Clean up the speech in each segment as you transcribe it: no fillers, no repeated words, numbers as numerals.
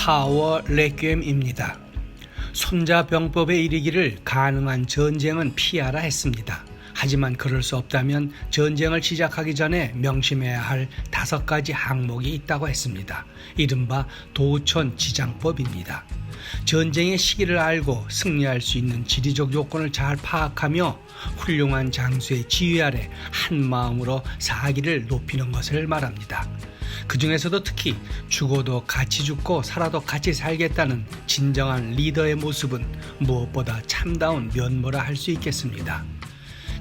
파워 레퀴엠입니다. 손자병법에 이르기를 가능한 전쟁은 피하라 했습니다. 하지만 그럴 수 없다면 전쟁을 시작하기 전에 명심해야 할 5가지 항목이 있다고 했습니다. 이른바 도천지장법입니다. 전쟁의 시기를 알고 승리할 수 있는 지리적 요건을 잘 파악하며 훌륭한 장수의 지휘 아래 한마음으로 사기를 높이는 것을 말합니다. 그 중에서도 특히 죽어도 같이 죽고 살아도 같이 살겠다는 진정한 리더의 모습은 무엇보다 참다운 면모라 할 수 있겠습니다.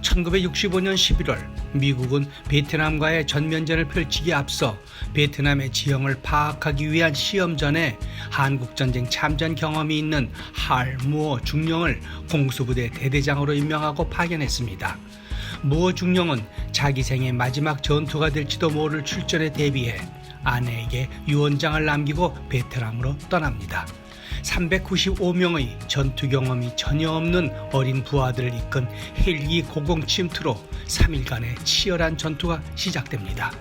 1965년 11월 미국은 베트남과의 전면전을 펼치기에 앞서 베트남의 지형을 파악하기 위한 시험전에 한국전쟁 참전 경험이 있는 할 무어 중령을 공수부대 대대장으로 임명하고 파견했습니다. 무어 중령은 자기 생의 마지막 전투가 될지도 모를 출전에 대비해 아내에게 유언장을 남기고 베트남으로 떠납니다. 395명의 전투 경험이 전혀 없는 어린 부하들을 이끈 헬기 고공 침투로 3일간의 치열한 전투가 시작됩니다.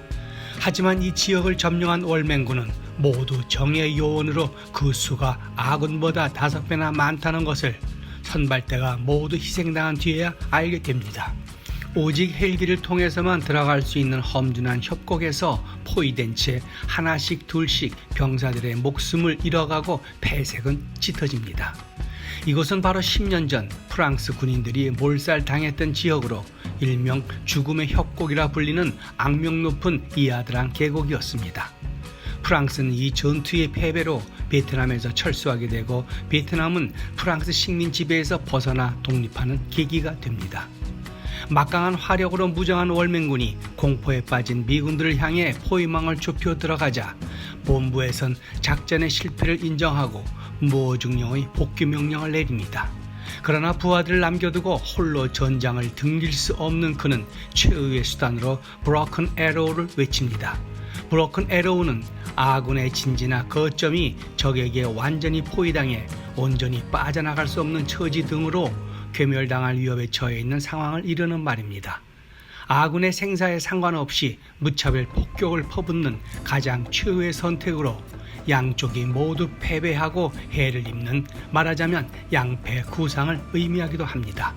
하지만 이 지역을 점령한 월맹군은 모두 정예 요원으로 그 수가 아군보다 5배나 많다는 것을 선발대가 모두 희생당한 뒤에야 알게 됩니다. 오직 헬기를 통해서만 들어갈 수 있는 험준한 협곡에서 포위된 채 하나씩 둘씩 병사들의 목숨을 잃어가고 폐색은 짙어집니다. 이곳은 바로 10년 전 프랑스 군인들이 몰살당했던 지역으로 일명 죽음의 협곡이라 불리는 악명 높은 이아드랑 계곡이었습니다. 프랑스는 이 전투의 패배로 베트남에서 철수하게 되고 베트남은 프랑스 식민 지배에서 벗어나 독립하는 계기가 됩니다. 막강한 화력으로 무장한 월맹군이 공포에 빠진 미군들을 향해 포위망을 좁혀 들어가자 본부에선 작전의 실패를 인정하고 무어중령의 복귀 명령을 내립니다. 그러나 부하들을 남겨두고 홀로 전장을 등질 수 없는 그는 최후의 수단으로 브로큰 에로우를 외칩니다. 브로큰 에로우는 아군의 진지나 거점이 적에게 완전히 포위당해 온전히 빠져나갈 수 없는 처지 등으로 괴멸당할 위협에 처해 있는 상황을 이르는 말입니다. 아군의 생사에 상관없이 무차별 폭격을 퍼붓는 가장 최후의 선택으로 양쪽이 모두 패배하고 해를 입는 말하자면 양패구상을 의미하기도 합니다.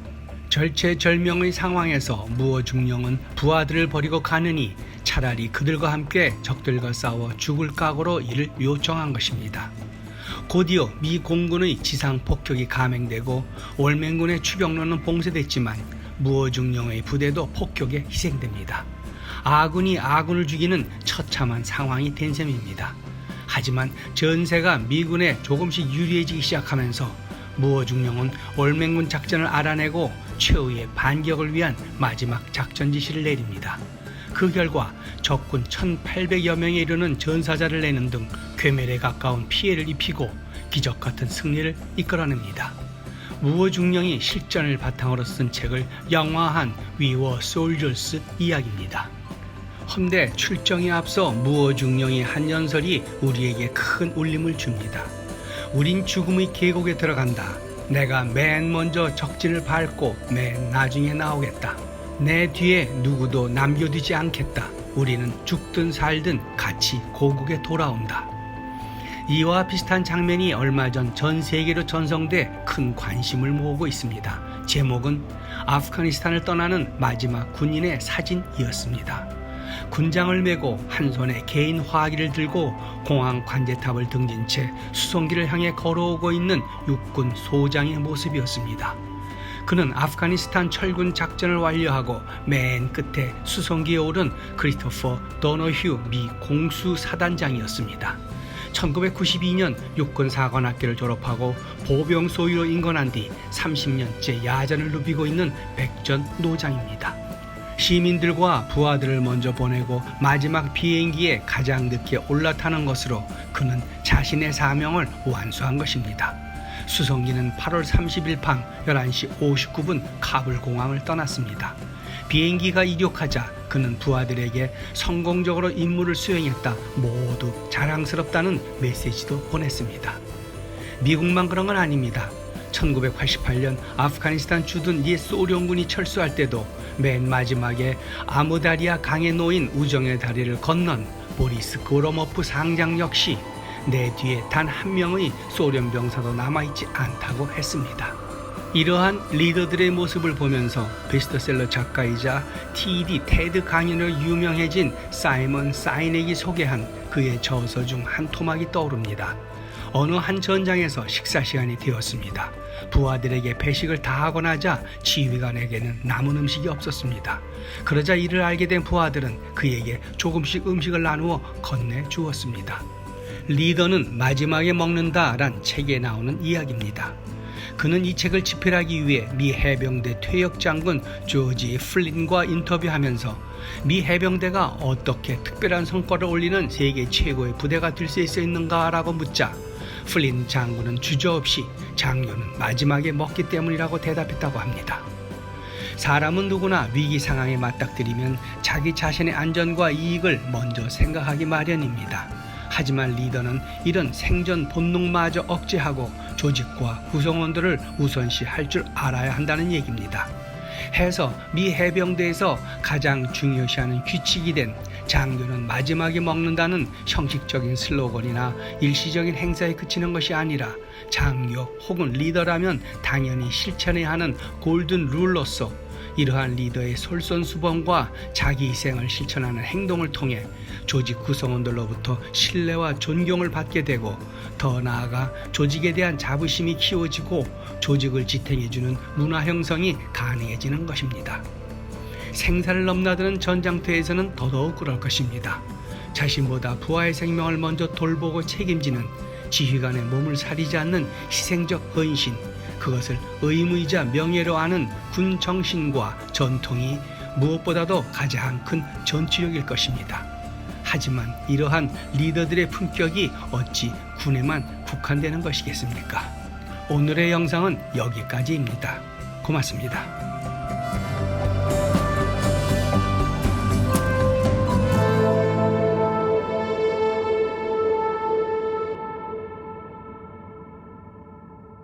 절체절명의 상황에서 무어중령은 부하들을 버리고 가느니 차라리 그들과 함께 적들과 싸워 죽을 각오로 이를 요청한 것입니다. 곧이어 미 공군의 지상 폭격이 감행되고 월맹군의 추격로는 봉쇄됐지만 무어중령의 부대도 폭격에 희생됩니다. 아군이 아군을 죽이는 처참한 상황이 된 셈입니다. 하지만 전세가 미군에 조금씩 유리해지기 시작하면서 무어중령은 월맹군 작전을 알아내고 최후의 반격을 위한 마지막 작전 지시를 내립니다. 그 결과 적군 1,800여 명에 이르는 전사자를 내는 등 괴멸에 가까운 피해를 입히고 기적같은 승리를 이끌어냅니다. 무어중령이 실전을 바탕으로 쓴 책을 영화한 We Were Soldiers 이야기입니다. 헌데 출정에 앞서 무어중령의 한 연설이 우리에게 큰 울림을 줍니다. 우린 죽음의 계곡에 들어간다. 내가 맨 먼저 적진을 밟고 맨 나중에 나오겠다. 내 뒤에 누구도 남겨두지 않겠다. 우리는 죽든 살든 같이 고국에 돌아온다. 이와 비슷한 장면이 얼마 전 세계로 전송돼 큰 관심을 모으고 있습니다. 제목은 아프가니스탄을 떠나는 마지막 군인의 사진이었습니다. 군장을 메고 한 손에 개인 화기를 들고 공항 관제탑을 등진 채 수송기를 향해 걸어오고 있는 육군 소장의 모습이었습니다. 그는 아프가니스탄 철군 작전을 완료하고 맨 끝에 수송기에 오른 크리스토퍼 도너휴 미 공수사단장이었습니다. 1992년 육군사관학교를 졸업하고 보병 소위로 인건한 뒤 30년째 야전을 누비고 있는 백전 노장입니다. 시민들과 부하들을 먼저 보내고 마지막 비행기에 가장 늦게 올라타는 것으로 그는 자신의 사명을 완수한 것입니다. 수송기는 8월 30일 밤 11시 59분 카불 공항을 떠났습니다. 비행기가 이륙하자 그는 부하들에게 성공적으로 임무를 수행했다, 모두 자랑스럽다는 메시지도 보냈습니다. 미국만 그런 건 아닙니다. 1988년 아프가니스탄 주둔 옛 소련군이 철수할 때도 맨 마지막에 아무다리아 강에 놓인 우정의 다리를 건넌 보리스 고로모프 상장 역시 내 뒤에 단 한 명의 소련 병사도 남아있지 않다고 했습니다. 이러한 리더들의 모습을 보면서 베스트셀러 작가이자 TED 테드 강연으로 유명해진 사이먼 사이넥이 소개한 그의 저서 중 한 토막이 떠오릅니다. 어느 한 전장에서 식사 시간이 되었습니다. 부하들에게 배식을 다 하고 나자 지휘관에게는 남은 음식이 없었습니다. 그러자 이를 알게 된 부하들은 그에게 조금씩 음식을 나누어 건네 주었습니다. 리더는 마지막에 먹는다란 책에 나오는 이야기입니다. 그는 이 책을 집필하기 위해 미 해병대 퇴역 장군 조지 플린과 인터뷰하면서 미 해병대가 어떻게 특별한 성과를 올리는 세계 최고의 부대가 될 수 있는가라고 묻자 플린 장군은 주저없이 장료는 마지막에 먹기 때문이라고 대답했다고 합니다. 사람은 누구나 위기 상황에 맞닥뜨리면 자기 자신의 안전과 이익을 먼저 생각하기 마련입니다. 하지만 리더는 이런 생존 본능마저 억제하고 조직과 구성원들을 우선시할 줄 알아야 한다는 얘기입니다. 해서 미 해병대에서 가장 중요시하는 규칙이 된 장교는 마지막에 먹는다는 형식적인 슬로건이나 일시적인 행사에 그치는 것이 아니라 장교 혹은 리더라면 당연히 실천해야 하는 골든 룰로서 이러한 리더의 솔선수범과 자기희생을 실천하는 행동을 통해 조직 구성원들로부터 신뢰와 존경을 받게 되고 더 나아가 조직에 대한 자부심이 키워지고 조직을 지탱해주는 문화 형성이 가능해지는 것입니다. 생사를 넘나드는 전장터에서는 더더욱 그럴 것입니다. 자신보다 부하의 생명을 먼저 돌보고 책임지는 지휘관의 몸을 사리지 않는 희생적 헌신, 그것을 의무이자 명예로 아는 군 정신과 전통이 무엇보다도 가장 큰 전투력일 것입니다. 하지만 이러한 리더들의 품격이 어찌 군에만 국한되는 것이겠습니까? 오늘의 영상은 여기까지입니다. 고맙습니다.